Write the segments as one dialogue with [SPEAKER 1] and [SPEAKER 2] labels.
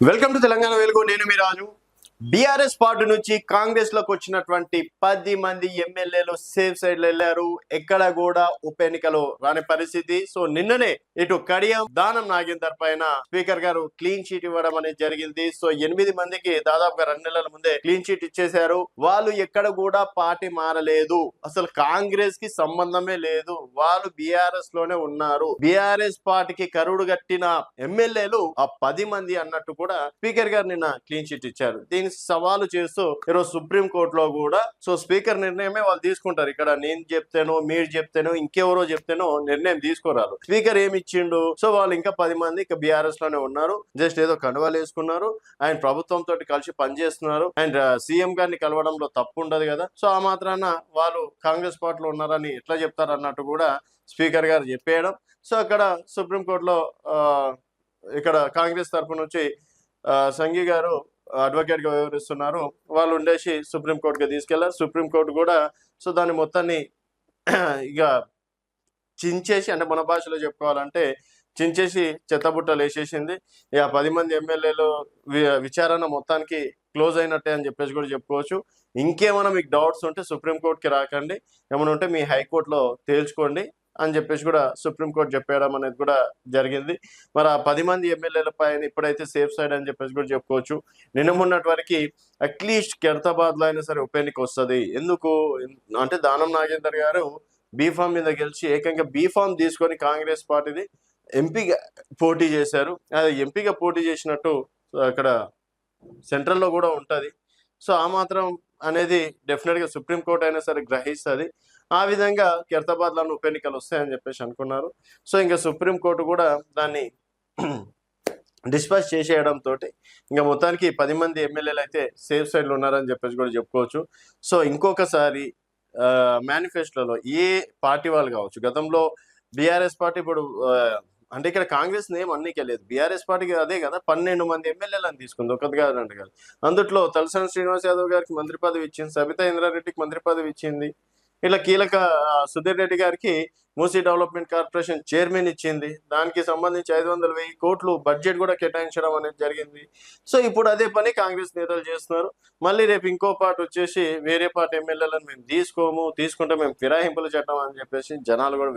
[SPEAKER 1] Welcome to Telangana వెలుగు. నేను మీ రాజు. BRS party నుంచి కాంగ్రెస్ లోకి వచ్చినటువంటి 10 మంది ఎమ్మెల్యేలు సేఫ్ సైడ్ లో వెళ్లారు. ఎక్కడ కూడా ఉప ఎన్నికలు రాని పరిస్థితి. సో నిన్ననే ఇటు కడియం దానం నాగేందర్ పైన స్పీకర్ గారు క్లీన్ షీట్ ఇవ్వడం అనేది జరిగింది. సో 8 మందికి దాదాపుగా 2 నెలల ముందే క్లీన్ షీట్ ఇచ్చేశారు. వాళ్ళు ఎక్కడ కూడా పార్టీ మారలేదు, అసలు కాంగ్రెస్ కి సంబంధమే లేదు, వాళ్ళు బీఆర్ఎస్ లోనే ఉన్నారు. బీఆర్ఎస్ పార్టీకి కరుడు గట్టిన ఎమ్మెల్యేలు ఆ 10 మంది అన్నట్టు కూడా స్పీకర్ గారు నిన్న క్లీన్ షీట్ ఇచ్చారు. దీని సవాలు చేస్తూ ఈరోజు సుప్రీం కోర్టులో కూడా సో స్పీకర్ నిర్ణయమే వాళ్ళు తీసుకుంటారు. ఇక్కడ నేను చెప్తేనో మీరు చెప్తేనో ఇంకెవరో చెప్తేనో నిర్ణయం తీసుకోరారు. స్పీకర్ ఏమి ఇచ్చిండు, సో వాళ్ళు ఇంకా 10 మంది ఇక బీఆర్ఎస్ లోనే ఉన్నారు. జస్ట్ ఏదో కండువాలు వేసుకున్నారు, ఆయన ప్రభుత్వంతో కలిసి పనిచేస్తున్నారు, అండ్ సీఎం గారిని కలవడంలో తప్పు ఉండదు కదా. సో ఆ మాత్రాన వాళ్ళు కాంగ్రెస్ పార్టీలో ఉన్నారని ఎట్లా చెప్తారు అన్నట్టు కూడా స్పీకర్ గారు చెప్పేయడం. సో అక్కడ సుప్రీంకోర్టులో ఇక్కడ కాంగ్రెస్ తరఫు నుంచి సంఘీ గారు అడ్వకేట్ గా వ్యవహరిస్తున్నారు. వాళ్ళు ఉండేసి సుప్రీంకోర్టుకి తీసుకెళ్లారు. సుప్రీంకోర్టు కూడా సో దాన్ని మొత్తాన్ని ఇక చించేసి, అంటే మన భాషలో చెప్పుకోవాలంటే చించేసి చెత్తబుట్టలు వేసేసింది. ఇక 10 మంది ఎమ్మెల్యేలు విచారణ మొత్తానికి క్లోజ్ అయినట్టే అని చెప్పేసి కూడా చెప్పుకోవచ్చు. ఇంకేమైనా మీకు డౌట్స్ ఉంటే సుప్రీంకోర్టుకి రాకండి, ఏమైనా ఉంటే మీ హైకోర్టులో తేల్చుకోండి అని చెప్పేసి కూడా సుప్రీంకోర్టు చెప్పేయడం అనేది కూడా జరిగింది. మరి ఆ 10 మంది ఎమ్మెల్యేల పైన ఇప్పుడైతే సేఫ్ సైడ్ అని చెప్పేసి కూడా చెప్పుకోవచ్చు. నిన్న మొన్నటి వరకు అట్లీస్ట్ ఖైరతాబాద్ లో అయినా సరే ఉప ఎన్నిక వస్తుంది. ఎందుకు అంటే దానం నాగేందర్ గారు బీఫామ్ మీద గెలిచి ఏకంగా బీఫామ్ తీసుకొని కాంగ్రెస్ పార్టీని ఎంపీగా పోటీ చేశారు. అది ఎంపీగా పోటీ చేసినట్టు అక్కడ సెంట్రల్లో కూడా ఉంటుంది. సో ఆ మాత్రం అనేది డెఫినెట్ గా సుప్రీంకోర్టు అయినా సరే గ్రహిస్తుంది. ఆ విధంగా ఖైరతాబాద్ లో ఉప ఎన్నికలు వస్తాయని చెప్పేసి అనుకున్నారు. సో ఇంకా సుప్రీంకోర్టు కూడా దాన్ని డిస్పాచ్ చేసేయడంతో ఇంకా మొత్తానికి 10 మంది ఎమ్మెల్యేలు అయితే సేఫ్ సైడ్ లో ఉన్నారని చెప్పేసి కూడా చెప్పుకోవచ్చు. సో ఇంకొకసారి మేనిఫెస్టోలో ఏ పార్టీ వాళ్ళు కావచ్చు, గతంలో బీఆర్ఎస్ పార్టీ ఇప్పుడు అంటే ఇక్కడ కాంగ్రెస్ నేమ్ అన్నికే లేదు, బీఆర్ఎస్ పార్టీకి అదే కదా 12 మంది ఎమ్మెల్యేలను తీసుకుంది, ఒకటి కాదు రెండు కాదు. అందుట్లో తలసాని శ్రీనివాస్ యాదవ్ గారికి మంత్రి పదవి ఇచ్చింది, సబితా ఇంద్రారెడ్డికి మంత్రి పదవి ఇచ్చింది, ఇలా కీలక సుధీర్ రెడ్డి గారికి మూసీ డెవలప్మెంట్ కార్పొరేషన్ చైర్మన్ ఇచ్చింది, దానికి సంబంధించి 500,000 కోట్లు బడ్జెట్ కూడా కేటాయించడం అనేది జరిగింది. సో ఇప్పుడు అదే పని కాంగ్రెస్ నేతలు చేస్తున్నారు. మళ్ళీ రేపు ఇంకో పార్టీ వచ్చేసి వేరే పార్టీ ఎమ్మెల్యేలను మేము తీసుకుంటే మేము ఫిరాయింపుల చట్టం అని చెప్పేసి జనాలు కూడా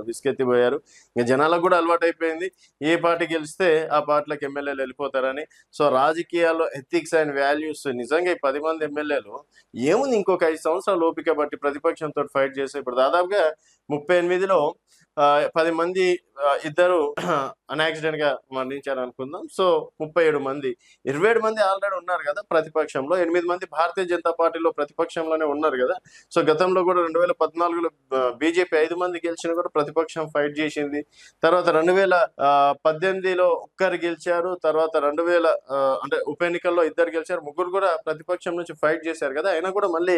[SPEAKER 1] విసుకెత్తిపోయారు. ఇంకా జనాలకు కూడా అలవాటు అయిపోయింది, ఏ పార్టీ గెలిస్తే ఆ పార్టీలకు ఎమ్మెల్యేలు వెళ్ళిపోతారని. సో రాజకీయాల్లో ఎథిక్స్ అండ్ వాల్యూస్ నిజంగా ఈ 10 మంది ఎమ్మెల్యేలు ఏముంది, ఇంకొక 5 సంవత్సరాలు ఓపిక బట్టి ప్రతిపక్షంతో ఫైట్ చేస్తే ఇప్పుడు దాదాపుగా 38లో 10 మంది ఇద్దరు అన్యాక్సిడెంట్ గా మరణించారు అనుకుందాం. సో 37 మంది, 27 మంది ఆల్రెడీ ఉన్నారు కదా ప్రతిపక్షంలో, 8 మంది భారతీయ జనతా పార్టీలో ప్రతిపక్షంలోనే ఉన్నారు కదా. సో గతంలో కూడా 2014లో బీజేపీ 5 మంది గెలిచిన కూడా ప్రతిపక్షం ఫైట్ చేసింది. తర్వాత 2018లో ఒక్కరు గెలిచారు. తర్వాత 2000 అంటే ఉప ఎన్నికల్లో ఇద్దరు గెలిచారు, ముగ్గురు కూడా ప్రతిపక్షం నుంచి ఫైట్ చేశారు కదా. అయినా కూడా మళ్ళీ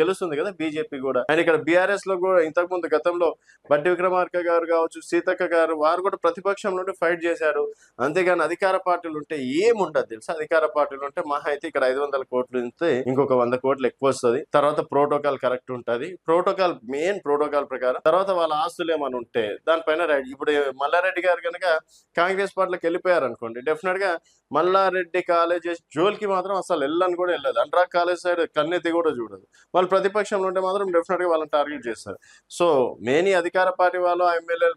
[SPEAKER 1] గెలుస్తుంది కదా బీజేపీ కూడా. అండ్ ఇక్కడ బీఆర్ఎస్ లో కూడా ఇంతకుముందు గతంలో బట్టి విక్రమార్క గారు కావచ్చు, సీతక్క గారు, వారు కూడా ప్రతిపక్షం నుండి ఫైట్ చేశారు. అంతేగాని అధికార పార్టీలు ఉంటే ఏముండదు తెలుసా. అధికార పార్టీలు ఉంటే మహా అయితే ఇక్కడ 500 కోట్లు ఉంటే ఇంకొక 100 కోట్లు ఎక్కువ వస్తుంది. తర్వాత ప్రోటోకాల్ కరెక్ట్ ఉంటుంది, మెయిన్ ప్రోటోకాల్ ప్రకారం. తర్వాత వాళ్ళ ఆస్తులు ఏమైనా ఉంటే దానిపైన రైట్. ఇప్పుడు మల్లారెడ్డి గారు కనుక కాంగ్రెస్ పార్టీలోకి వెళ్ళిపోయారు అనుకోండి, డెఫినెట్ గా మల్లారెడ్డి కాలేజెస్ జోలికి మాత్రం అసలు వెళ్ళని కూడా వెళ్ళదు. అనురాగ్ కాలేజ్ సైడ్ కన్నెత్తి కూడా చూడదు. వాళ్ళు ప్రతిపక్షంలో ఉంటే మాత్రం డెఫినెట్ గా వాళ్ళని టార్గెట్ చేస్తారు. సో మెయిన్ అధికార పార్టీ వాళ్ళు ఎమ్మెల్యేలు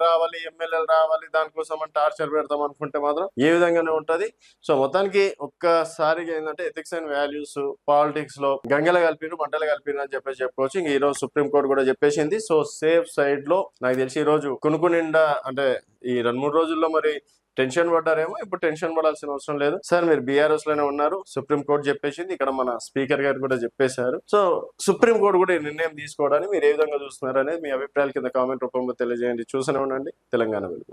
[SPEAKER 1] రావాలి దానికోసం అని టార్చర్ పెడతాం అనుకుంటే మాత్రం ఏ విధంగానే ఉంటది. సో మొత్తానికి ఒక్కసారిగా ఏంటంటే ఎథిక్స్ అండ్ వాల్యూస్ పాలిటిక్స్ లో గంగల కలిపిరు మంటలు కలిపిరు అని చెప్పేసి చెప్పుకోవచ్చు. ఇంక ఈ రోజు సుప్రీంకోర్టు కూడా చెప్పేసింది. సో సేఫ్ సైడ్ లో నాకు తెలిసి ఈ రోజు కొనుక్కు నిండా అంటే ఈ 2-3 రోజుల్లో మరి టెన్షన్ పడ్డారేమో, ఇప్పుడు టెన్షన్ పడాల్సిన అవసరం లేదు సార్, మీరు బీఆర్ఎస్ లోనే ఉన్నారు, సుప్రీంకోర్టు చెప్పేసింది, ఇక్కడ మన స్పీకర్ గారు కూడా చెప్పేశారు. సో సుప్రీంకోర్టు కూడా ఈ నిర్ణయం తీసుకోవడానికి మీరు ఏ విధంగా చూస్తున్నారు అనేది మీ అభిప్రాయాల కింద కామెంట్ రూపంలో తెలియజేయండి. చూస్తూనే ఉండండి తెలంగాణ వెలుగు.